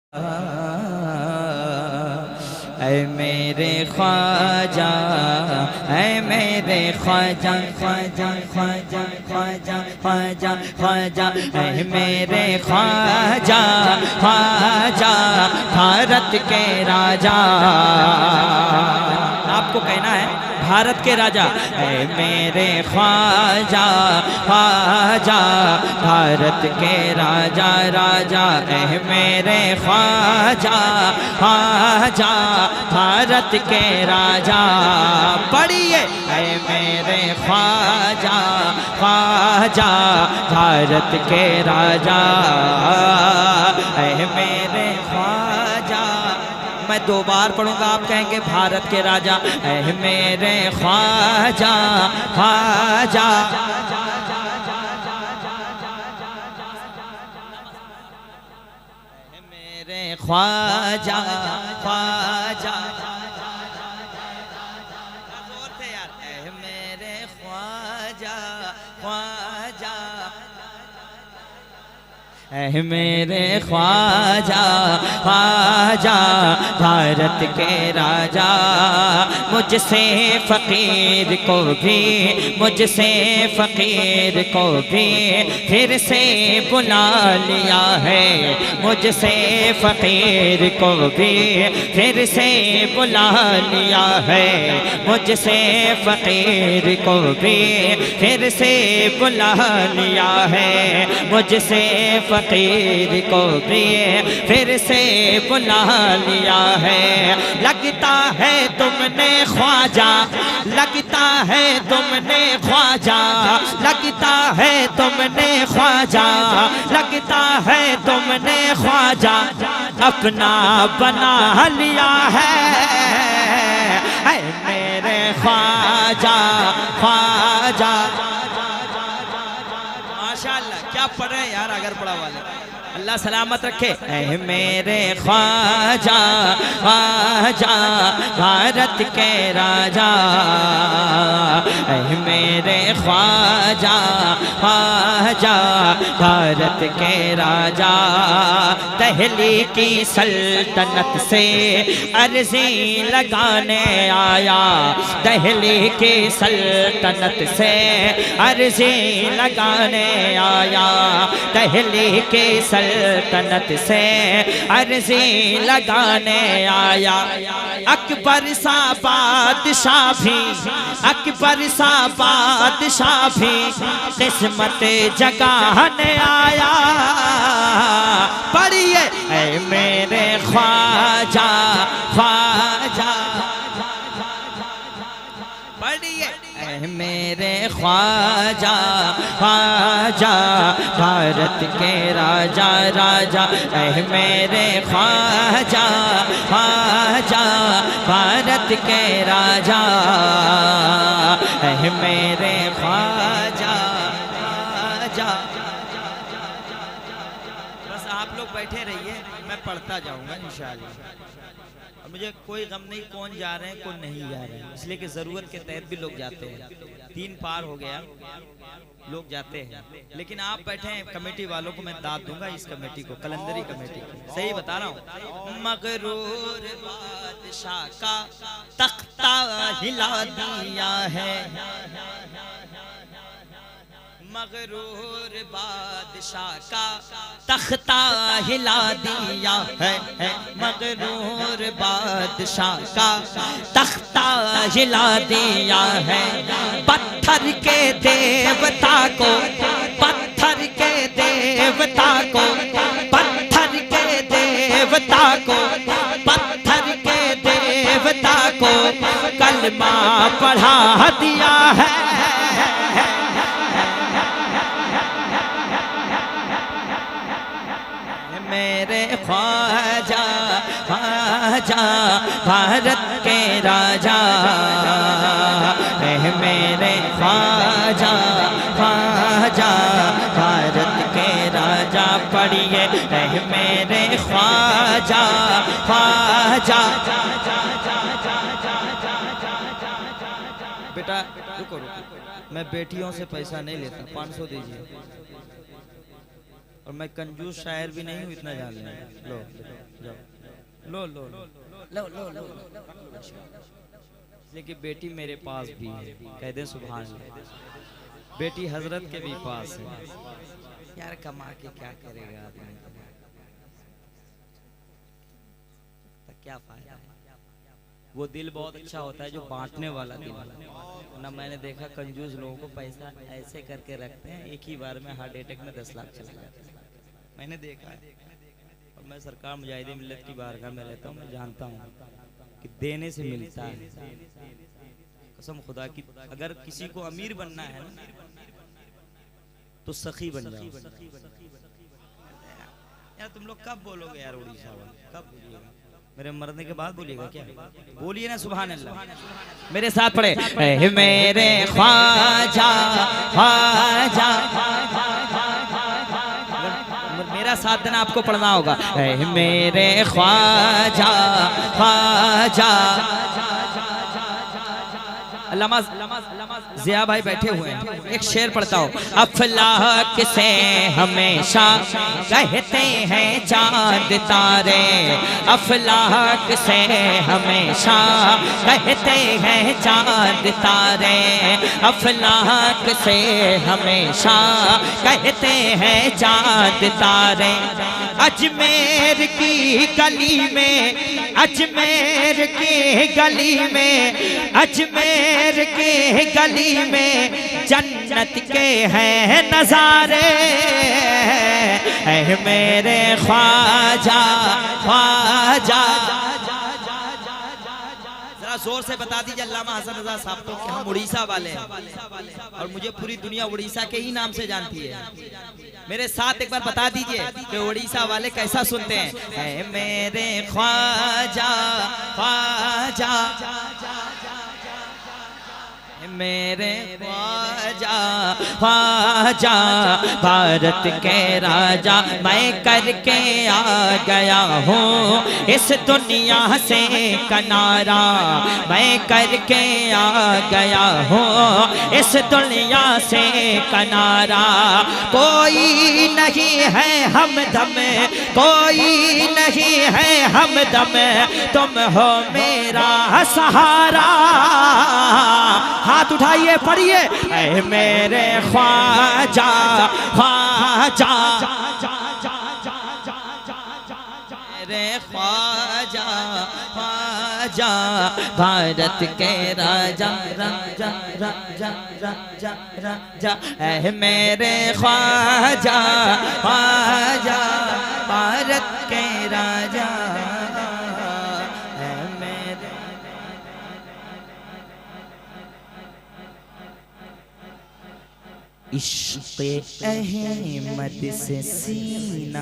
ऐ मेरे ख्वाजा, ऐ मेरे ख्वाजा ख्वाजा ख्वाजा ख्वाजा ख्वाजा ख्वाजा, ऐ मेरे ख्वाजा ख्वाजा भारत के राजा। आपको कहना है भारत के राजा। ऐ मेरे ख्वाजा ख्वाजा भारत के राजा राजा, ऐ मेरे ख्वाजा ख्वाजा भारत के राजा। पढ़िए ऐ मेरे ख्वाजा ख्वाजा भारत के राजा, ऐ मेरे ख्वाजा। मैं दो बार पढ़ूंगा, आप कहेंगे भारत के राजा। ऐ मेरे ख्वाजा ख्वाजा, मेरे ख्वाजा ख्वाजा, जोर से यार। ऐ मेरे ख्वाजा ख्वाजा, ऐ मेरे ख्वाजा ख्वाजा भारत के राजा। मुझसे फ़कीर को भी, मुझसे फ़कीर को भी फिर से बुला लिया है। मुझसे फ़कीर को भी फिर से बुला लिया है। मुझसे फ़कीर को भी फिर से बुला लिया है। मुझसे फ़कीर को भी फिर से बुला लिया है। लगता है तुमने ख्वाजा, लगता है तुमने ख्वाजा, लगता है तुमने ख्वाजा, लगता है तुमने ख्वाजा अपना बना लिया है। ऐ मेरे ख्वाजा ख्वाजा, माशाअल्लाह क्या पढ़े यार, अगर पढ़ा वाले अल्लाह सलामत रखे। ऐ मेरे ख्वाजा ख्वाजा भारत के राजा, ऐ मेरे ख्वाजा ख्वाजा भारत के राजा। दहली की सल्तनत से अर्जी लगाने आया, दहली की सल्तनत से अर्जी लगाने आया। दहली की सल्तनत से अर्जी लगाने आया। अकबर सा बादशाह भी, अकबर सा बादशाह भी किस्मत जगाने आया। पढ़िए ऐ मेरे ख्वाजा ख्वाजा, पढ़िए ऐ मेरे ख्वाजा ख्वाजा भारत के राजा राजा। ऐ मेरे ख्वाजा ख्वाजा भारत के राजा, ऐ मेरे ख्वाजा ख्वाजा। बस आप लोग बैठे रहिए, मैं पढ़ता जाऊंगा इंशाअल्लाह। मुझे कोई गम नहीं कौन जा रहे हैं कौन नहीं जा रहे हैं, इसलिए कि ज़रूरत के तहत भी लोग जाते हैं। 3 पार हो गया, लोग जाते हैं। लेकिन आप बैठे हैं, कमेटी वालों को मैं दाद दूंगा, इस कमेटी को, कलंदरी कमेटी को। सही बता रहा हूँ। मगरूर बादशाह का तख्ता हिला दिया है, मगरूर बादशाह का तख्ता हिला दिया है। मगरूर बादशाह का तख्ता हिला दिया है। पत्थर के देवता को, पत्थर के देवता को, पत्थर के देवता को, पत्थर के देवता को कलमा पढ़ा दिया है। मेरे ख्वाजा ख्वाजा भारत के राजा, ऐ मेरे ख्वाजा ख्वाजा भारत के राजा। पढ़िए ऐ मेरे ख्वाजा ख्वाजा। बेटा रुको रुको, मैं बेटियों से पैसा नहीं लेता, 500 दीजिए। और मैं कंजूस शायर भी नहीं हूँ, इतना जान लें। लो लो लो लो लो लो लो, लेकिन बेटी मेरे पास भी है, कह दे सुभान अल्लाह। बेटी हजरत के भी पास है। यार कमा के क्या करेगा आदमी, तो क्या फायदा है। वो दिल बहुत अच्छा होता है जो बांटने वाला दिल है ना। मैंने देखा कंजूस लोगों को पैसा ऐसे करके रखते हैं, एक ही बार में हार्ट अटैक में 10 लाख चला जाता है, मैंने देखा है। और मैं सरकार मुजाहिदे मिल्लत की बारगाह में रहता हूँ, मैं जानता हूँ कि देने से मिलता है। कसम खुदा की, अगर किसी को अमीर बनना है ना तो सखी बन जाओ। यार तुम लोग कब बोलोगे यार उड़ीसा वाले, कब बोलिएगा? मेरे मरने के बाद बोलिएगा क्या? बोलिए ना सुभान अल्लाह। मेरे साथ पढ़े, ऐ मेरे ख्वाजा ख्वाजा। मेरा साथ देना आपको पढ़ना होगा, ऐ मेरे ख्वाजा ख्वाजा। अल्लामा जिया भाई बैठे हुए हैं, एक शेर पढ़ता हूँ। अफलाक से हमेशा कहते हैं चांद तारे, अफलाक से हमेशा कहते हैं चांद तारे, अफलाक से हमेशा कहते हैं चांद तारे। अजमेर की गली में, अजमेर की गली में, अजमेर की गली में जन्नत के हैं नजारे। ऐ मेरे ख्वाजा ख्वाजा। जरा जोर से बता दीजिए अल्लामा हसन रजा साहब तो कि हम उड़ीसा वाले हैं, और मुझे पूरी दुनिया उड़ीसा के ही नाम से जानती है। मेरे साथ एक बार बता दीजिए कि उड़ीसा वाले कैसा सुनते हैं। ऐ मेरे ख्वाजा ख्वाजा, मेरे ख्वाजा ख्वाजा, भारत के राजा मैं करके आ गया हूँ इस दुनिया से किनारा, मैं करके आ गया हूँ इस दुनिया से किनारा। कोई नहीं है हमदम, कोई नहीं है हमदम, तुम हो मेरा सहारा। हाथ उठाइए पढ़िए, ऐ मेरे ख्वाजा ख्वाजा, मेरे ख्वाजा ख्वाजा, भारत के राजा राजा राजा राजा राजा। ऐ मेरे ख्वाजा ख्वाजा, भारत के राजा। इश्क़ अहमद से सीना